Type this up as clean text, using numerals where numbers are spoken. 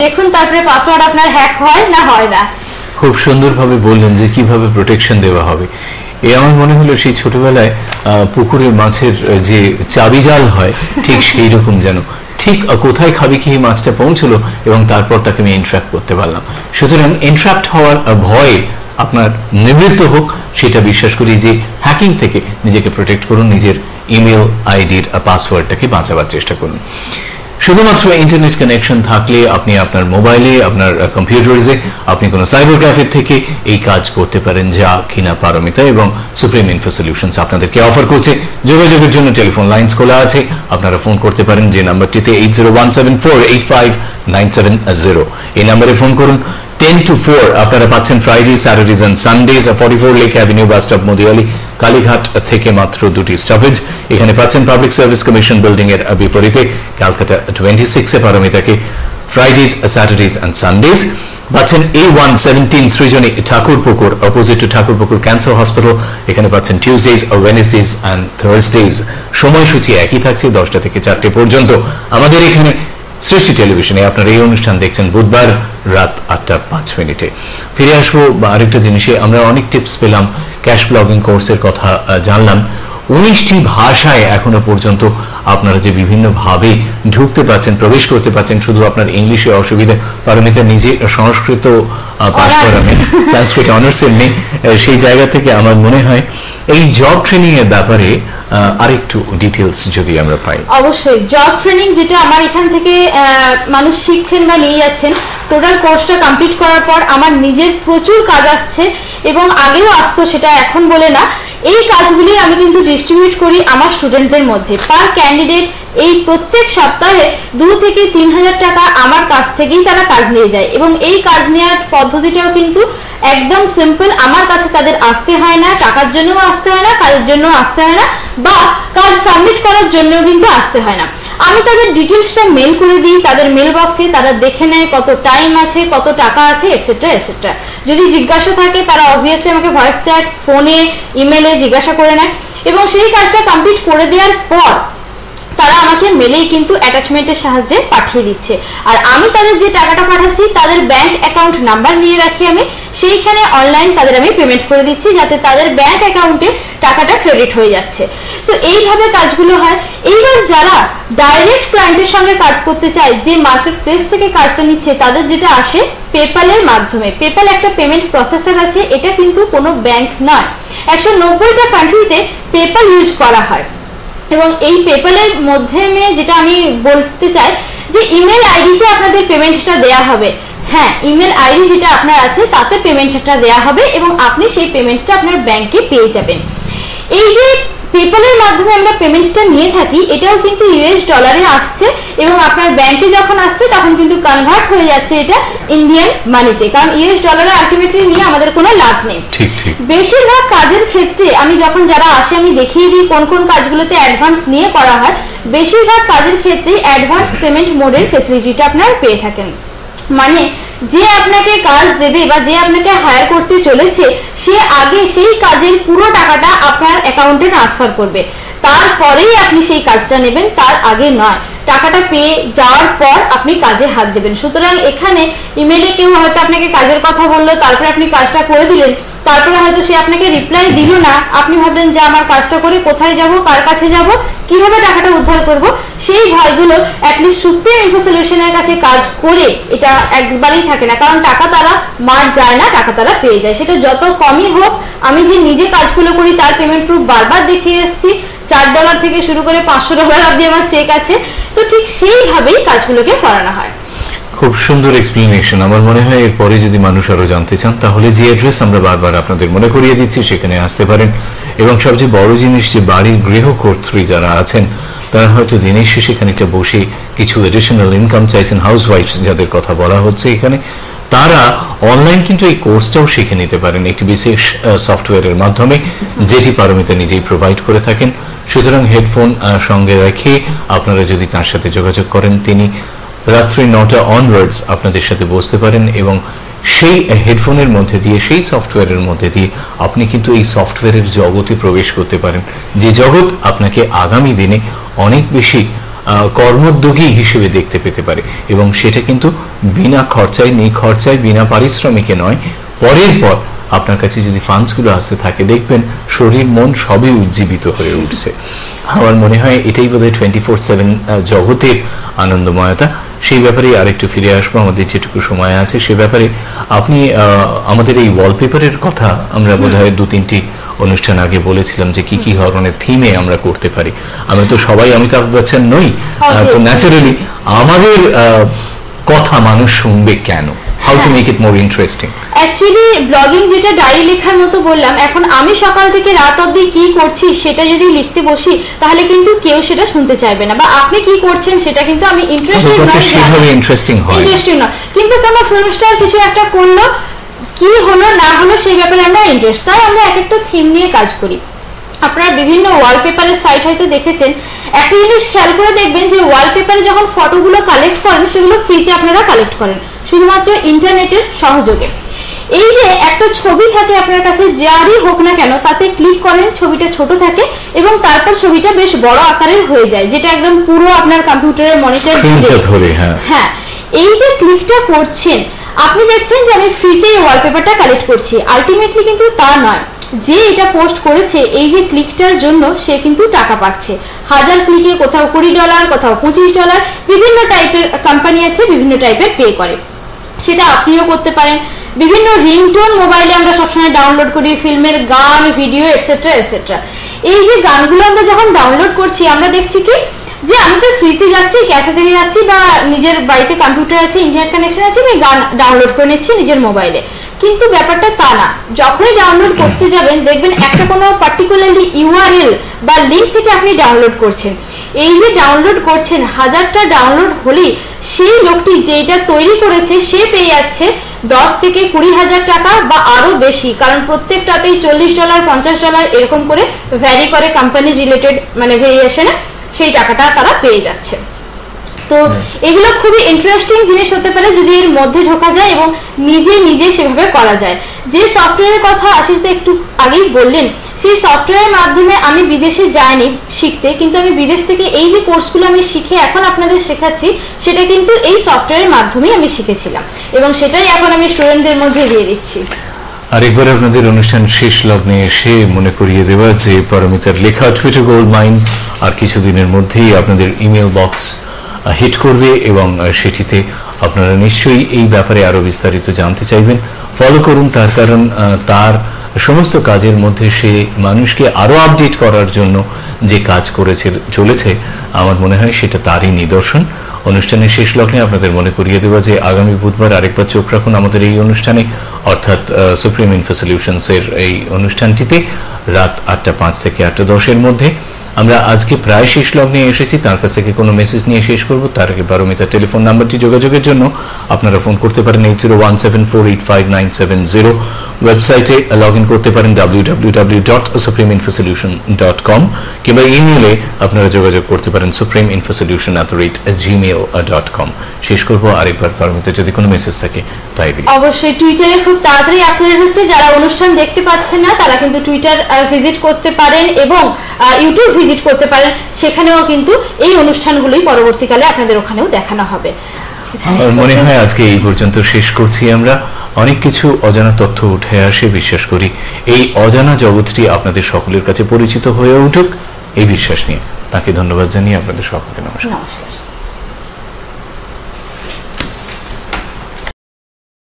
দেখুন তারপরে পাসওয়ার্ড আপনার হ্যাক হয় না হয় না। খুব সুন্দরভাবে বললেন যে কিভাবে প্রোটেকশন দেওয়া হবে। আমার মনে হলো সেই ছোটবেলায় পুকুরের মাছের যে চাবি জাল হয় ঠিক সেই রকম, যেন ঠিক কোথায় খাবি খেয়ে মাছটা পৌঁছলো এবং তারপর তাকে আমি এন্ট্র্যাপ করতে পারলাম। সুতরাং এন্ট্র্যাপড হওয়ার ভয় আপনার নিবৃত্ত হোক, সেটা বিশ্বাস করি যে হ্যাকিং থেকে নিজেকে প্রোটেক্ট করুন, নিজের ইমেল আইডির পাসওয়ার্ডটাকে বাঁচাবার চেষ্টা করুন। শুধুমাত্র ইন্টারনেট কানেকশন থাকলে আপনি আপনার মোবাইলে, আপনার কম্পিউটারে আপনি কোনো সাইবার ক্যাফে থেকে এই কাজ করতে পারেন, যা কিনা পারমিতা এবং সুপ্রিম ইনফো সলিউশনস আপনাদেরকে অফার করছে। যোগাযোগের জন্য টেলিফোন লাইনস খোলা আছে, আপনারা ফোন করতে পারেন যে নাম্বারটিতে 8017485970। এই নাম্বারে ফোন করুন। 10 to 4 আপনারা পাচ্ছেন Friday, Saturdays and Sundays 44 lake avenue bus stop, Mudiali, Kalighat থেকে মাত্র 2টি স্টপেজ। এখানে পাচ্ছেন পাবলিক সার্ভিস কমিশন বিল্ডিং এর বিপরীতে ক্যালকাটা 26 এ পারমিতাকে ফ্রাইডেজ, স্যাটারডেজ এন্ড সানডেজ পাচ্ছেন A117 Srijani Thakurpukur, opposite to Thakurpukur cancer hospital. এখানে পাচ্ছেন টিউজডেজ, ওয়েডনেসডেজ এন্ড থার্সডেজ। সময়সূচি একই থাকছে 10টা থেকে 4টে পর্যন্ত। আমাদের এখানে সৃষ্টি টেলিভিশনে আপনারা এই অনুষ্ঠান দেখছেন বুধবার রাত 8:05। ফিরে আসবো আরেকটা জিনিসে। আমরা অনেক টিপস পেলাম, ক্যাশ ব্লগিং কোর্সের কথা জানলাম। 19টি ভাষায় এখনো পর্যন্ত আপনারা যে বিভিন্ন ভাবে ঢুকতে পাচ্ছেন, প্রবেশ করতে পাচ্ছেন। শুধু আপনার ইংলিশে অসুবিধা, পারমিতা নিজে সংস্কৃত পাঠ করা নেই, সংস্কৃত অনার্সের নেই, সেই জায়গা থেকে আমার মনে হয় এই জব ট্রেনিং এর ব্যাপারে আরেকটু ডিটেইলস যদি আমরা পাই। অবশ্যই জব ট্রেনিং যেটা আমার এখান থেকে মানুষ শিখছেন বা নিয়ে যাচ্ছেন, টোটাল কোর্সটা কমপ্লিট করার পর আমার নিজের প্রচুর কাজ আসছে এবং আগেও আসতো, সেটা এখন বলে না। এই কাজগুলি আমি কিন্তু ডিস্ট্রিবিউট করি আমার স্টুডেন্টদের মধ্যে। পার ক্যান্ডিডেট এই প্রত্যেক সপ্তাহে 2 থেকে 3,000 টাকা আমার কাছ থেকেই তারা কাজ নিয়ে যায় এবং এই কাজ নেওয়ার পদ্ধতিটাও কিন্তু একদম সিম্পল। আমার কাছে তাদের আসতে হয় না, টাকার জন্য আসতে হয় না, কাজের জন্য আসতে হয় না, বা কাজ সাবমিট করার জন্য কিন্তু আসতে হয় না। আমি তাদের ডিটেলসটা মেল করে দিই তাদের মেল বক্সে, তারা দেখে নেয় কত টাইম আছে, কত টাকা আছে, এটসেট্রা এটসেট্রা। যদি জিজ্ঞাসা থাকে তারা অবভিয়াসলি আমাকে ভয়েস চ্যাট, ফোনে, ইমেলে জিজ্ঞাসা করে নেয় এবং সেই কাজটা কমপ্লিট করে দেওয়ার পর তারা আমাকে মেলেই কিন্তু অ্যাটাচমেন্টের সাহায্যে পাঠিয়ে দিচ্ছে। আর আমি তাদের যে টাকাটা পাঠাচ্ছি তাদের ব্যাংক অ্যাকাউন্ট নাম্বার নিয়ে রাখি আমি, সেইখানে অনলাইন তাদের আমি পেমেন্ট করে দিচ্ছি, যাতে তাদের ব্যাংক অ্যাকাউন্টে টাকাটা ক্রেডিট হয়ে যাচ্ছে। তো এইভাবে কাজগুলো হয়। এইবার যারা ডাইরেক্ট ক্লায়েন্টের সঙ্গে কাজ করতে চায়, যে মার্কেট প্লেস থেকে কাজটা নিচ্ছে, তাদের যেটা আসে পেপ্যালের মাধ্যমে। পেপ্যাল একটা পেমেন্ট প্রসেসর আছে, এটা কিন্তু কোনো ব্যাংক নয়। 190টা কান্ট্রিতে পেপ্যাল ইউজ করা হয় এবং এই পেপ্যালের মধ্যে যেটা আমি বলতে চাই যে ইমেল আইডিতে আপনাদের পেমেন্টটা দেয়া হবে। হ্যাঁ, ইমেল আইডি যেটা আপনার আছে তাতে পেমেন্টটা দেয়া হবে এবং আপনি সেই পেমেন্টটা আপনার ব্যাংকে পেয়ে যাবেন। এই যে পেপ্যালের মাধ্যমে আমরা পেমেন্টটা নিয়ে থাকি, এটাও কিন্তু ইউএস ডলারে আসছে এবং আপনার ব্যাংকে যখন আসছে তখন কিন্তু কনভার্ট হয়ে যাচ্ছে এটা ইন্ডিয়ান মানিতে, কারণ ইউএস ডলারে আলটিমেটলি নিয়ে আমাদের কোনো লাভ নেই। ঠিক ঠিক। বেশিরভাগ কাজের ক্ষেত্রে আমি যখন যারা আসে আমি দেখিয়ে দিই কোন কোন কাজগুলোতে অ্যাডভান্স নিয়ে করা হয়। বেশিরভাগ কাজের ক্ষেত্রে অ্যাডভান্স পেমেন্ট মোডের ফেসিলিটিটা আপনারা পেয়ে থাকেন। মানে যে আপনাকে কাজ দেবে বা যে আপনাকে হায়ার করতে চলেছে, সে আগে সেই কাজের পুরো টাকাটা আপনার অ্যাকাউন্টে ট্রান্সফার করবে, তারপরেই আপনি সেই কাজটা নেবেন, তার আগে নয়। টাকাটা পেয়ে যাওয়ার পর আপনি কাজে হাত দেবেন। সুতরাং এখানে ইমেলে কেউ হয়তো আপনাকে কাজের কথা বললো, তারপরে আপনি কাজটা করে দিলেন, তারপরে হয়তো সে আপনাকে রিপ্লাই দিল না, আপনি ভাবলেন যে আমার কাজটা করে কোথায় যাব, কার কাছে যাব, কিভাবে টাকাটা উদ্ধার করব, সেই ভয়গুলো অ্যাটলিস্ট সুপ্রিম ইনফো সলিউশনের কাছে কাজ করে এটা একবারেই থাকে না। কারণ টাকা তারা মার যায় না, টাকা তারা পেয়ে যায়, সেটা যত কমই হোক। আমি যে নিজে কাজগুলো করি তার পেমেন্ট প্রুফ বারবার দেখিয়ে এসেছি, $4 থেকে শুরু করে $500 অবধি আমার চেক আছে। তো ঠিক সেইভাবেই কাজগুলোকে করানো হয়। খুব সুন্দর এক্সপ্লেনেশন। আমার মনে হয় এরপরে যদি মানুষ আরো জানতে চান, তাহলে যে অ্যাড্রেস আমরা বারবার আপনাদের মনে করিয়ে দিচ্ছি সেখানে আসতে পারেন। এবং সবচেয়ে বড় জিনিস, যে বাড়ির গৃহকর্ত্রী যারা আছেন তারা হয়তো দিনের শেষে খানিকটা বসে কিছু এডিশনাল ইনকাম চাইছেন, হাউস ওয়াইফস যাদের কথা বলা হচ্ছে এখানে, তারা অনলাইন কিন্তু এই কোর্সটাও শিখে নিতে পারেন একটি বিশেষ সফটওয়্যারের মাধ্যমে, যেটি পারমিতা নিজেই প্রোভাইড করে থাকেন। সুতরাং হেডফোন সঙ্গে রেখে আপনারা যদি তার সাথে যোগাযোগ করেন, তিনি রাত্রি 9টা অনওয়ার্ডস আপনাদের সাথে বসতে পারেন এবং সেই হেডফোনের মধ্যে দিয়ে, সেই সফটওয়্যারের মধ্যে দিয়ে আপনি কিন্তু এই সফটওয়্যারের জগতে প্রবেশ করতে পারেন, যে জগৎ আপনাকে আগামী দিনে অনেক বেশি কর্মোদ্যোগী হিসেবে দেখতে পেতে পারে, এবং সেটা কিন্তু বিনা খরচায়, নিখরচায়, বিনা পারিশ্রমিকে নয়। পরের পর আপনার কাছে যদি ফান্ডসগুলো আসতে থাকে, দেখবেন শরীর মন সবই উজ্জীবিত হয়ে উঠছে। আমার মনে হয় এটাই বোধহয় 24/7 জগতের আনন্দময়তা। সেই ব্যাপারে আরেকটু ফিরে আসবো, আমাদের যেটুকু সময় আছে সে ব্যাপারে। আপনি আমাদের এই ওয়ালপেপারের কথা আমরা বোধহয় 2-3টি অনুষ্ঠান আগে বলেছিলাম যে কি কি ধরনের থিমে আমরা করতে পারি। আমরা তো সবাই অমিতাভ বচ্চন নই, তো ন্যাচারালি আমাদের কথা মানুষ শুনবে কেন? How to make it more interesting? Actually blogging যেটা ডায়েরি লেখার মতো বললাম, এখন আমি সকাল থেকে রাত অবধি কি করছি সেটা যদি লিখতে বসি তাহলে কিন্তু কেউ সেটা শুনতে চাইবে না, বা আপনি কি করছেন সেটা কিন্তু আমি ইন্টারেস্টিং না। কিন্তু কোনো ফিল্ম স্টার কিছু একটা করলো, কি হলো না হলো সেই ব্যাপারে আমরা ইন্টারেস্ট, তাই আমরা এক একটা থিম নিয়ে কাজ করি। আপনারা বিভিন্ন ওয়ালপেপারের সাইট হয়তো দেখেছেন, একটা জিনিস খেয়াল করে দেখবেন যে ওয়ালপেপারে যখন ফটোগুলো কালেক্ট করেন সেগুলো ফ্রিতে আপনারা কালেক্ট করেন শুধুমাত্র ইন্টারনেটের সহযোগে। এই যে একটা ছবি থাকে আপনার কাছে, যারই হোক না কেন, তাতে ক্লিক করেন, ছবিটা ছোট থাকে এবং তারপর ছবিটা বেশ বড় আকারের হয়ে যায়, যেটা একদম পুরো আপনার কম্পিউটারের মনিটর ধরে। হ্যাঁ, এই যে ক্লিকটা করছেন, আপনি দেখছেন যে আমি ফ্রিতে ওয়ালপেপারটা কালেক্ট করছি, আলটিমেটলি কিন্তু তা নয়। যে এটা পোস্ট করেছে এই যে ক্লিকটার জন্য সে কিন্তু টাকা পাচ্ছে। 1000 ক্লিকে কোথাও $20, কোথাও $25, বিভিন্ন টাইপের কোম্পানি আছে, বিভিন্ন টাইপের পে করে। সেটা আপনিও করতে পারেন। বিভিন্ন রিংটোন মোবাইলে আমরা সবসময় ডাউনলোড করি, ফিল্মের গান, ভিডিও এটসেট্রা এটসেট্রা। এই যে গানগুলো আমরা যখন ডাউনলোড করছি, আমরা দেখছি কি যে আমি তো ফ্রিতে যাচ্ছি, ক্যাফে থেকে যাচ্ছি, বা নিজের বাড়িতে কম্পিউটার আছে, ইন্টারনেট কানেকশন আছে, আমি গান ডাউনলোড করে নিচ্ছি নিজের মোবাইলে। কিন্তু ব্যাপারটা তা না। যখনই ডাউনলোড করতে যাবেন দেখবেন একটা কোনো পার্টিকুলারলি ইউআরএল বা লিঙ্ক থেকে আপনি ডাউনলোড করছেন। এই যে ডাউনলোড করছেন, 1000টা ডাউনলোড হলেই সেই লোকটি যেটা তৈরি করেছে সে পেয়ে যাচ্ছে 10 থেকে 20,000 টাকা বা আরো বেশি, কারণ প্রত্যেকটাতেই $40, $50 এরকম করে ভ্যারি করে কোম্পানি রিলেটেড মানে ভেরিয়েশনে সেই টাকাটা তারা পেয়ে যাচ্ছে। তো এগুলো খুবই ইন্টারেস্টিং জিনিস হতে পারে যদি এর মধ্যে ঢোকা যায় এবং নিজে সেভাবে করা যায়। যে সফটওয়্যারের কথা আশিস দা একটু আগেই বললেন, সেই সফটওয়্যারের মাধ্যমে আমি বিদেশে যাইনি শিখতে, কিন্তু আমি বিদেশ থেকে এই যে কোর্সগুলো আমি শিখে এখন আপনাদের শেখাচ্ছি সেটা কিন্তু এই সফটওয়্যারের মাধ্যমেই আমি শিখেছিলাম, এবং সেটাই এখন আমি স্টুডেন্টদের মধ্যে দিয়ে দিচ্ছি। আরেকবার আপনাদের অনুষ্ঠান শেষ লগ্নে এসে মনে করিয়ে দেওয়া যে পারমিতার লেখা টুইটার গোল্ড মাইন আর কিছুদিনের মধ্যেই আপনাদের ইমেল বক্স হিট করবে, এবং সেটিতে আপনারা নিশ্চয়ই এই ব্যাপারে আরো বিস্তারিত জানতে চাইবেন। ফলো করুন তার, কারণ তার সমস্ত কাজের মধ্যে সে মানুষকে আরো আপডেট করার জন্য যে কাজ চলেছে আমার মনে হয় সেটা তারই নিদর্শন। অনুষ্ঠানের শেষ লগ্নে আপনাদের মনে করিয়ে দেওয়া যে আগামী বুধবার আরেকবার চোখ রাখুন আমাদের এই অনুষ্ঠানে, অর্থাৎ সুপ্রিম ইনফো সলিউশনস এর এই অনুষ্ঠানটিতে রাত 8:05 থেকে 8:10 মধ্যে। আমরা আজকে প্রায় শেষ লগ্নে এসেছি, তার কাছ থেকে কোনো মেসেজ নিয়ে শেষ করব। তার আগে পারমিতার টেলিফোন নাম্বারটি যোগাযোগের জন্য আপনারা ফোন করতে পারেন 8017485970, ওয়েবসাইটে লগ ইন করতে পারেন www.supremeinfosolution.com, কিংবা ইমেইলে আপনারা যোগাযোগ করতে পারেন supremeinfosolution@gmail.com। শেষ করবো আরেকবার পারমিতা যদি কোনো মেসেজ থাকে তাই দিই। অবশ্যই টুইটারে খুব তাড়াতাড়ি আপডেট হচ্ছে, যারা অনুষ্ঠান দেখতে পাচ্ছেন না তারা কিন্তু টুইটার ভিজিট করতে পারেন এবং ইউটিউব ভিজিট করতে পারেন, সেখানেও কিন্তু এই অনুষ্ঠানগুলোই পরবর্তীকালে আপনাদের ওখানেও দেখানো হবে। আমার মনে হয় আজকে এই পর্যন্ত শেষ করছি আমরা। অনেক কিছু অজানা তথ্য উঠে আসে, বিশ্বাস করি এই অজানা জগৎটি আপনাদের সকলের কাছে পরিচিত হয়ে উঠুক এই বিশ্বাস নিয়ে। তাকে ধন্যবাদ জানিয়ে আপনাদের সকলকে নমস্কার।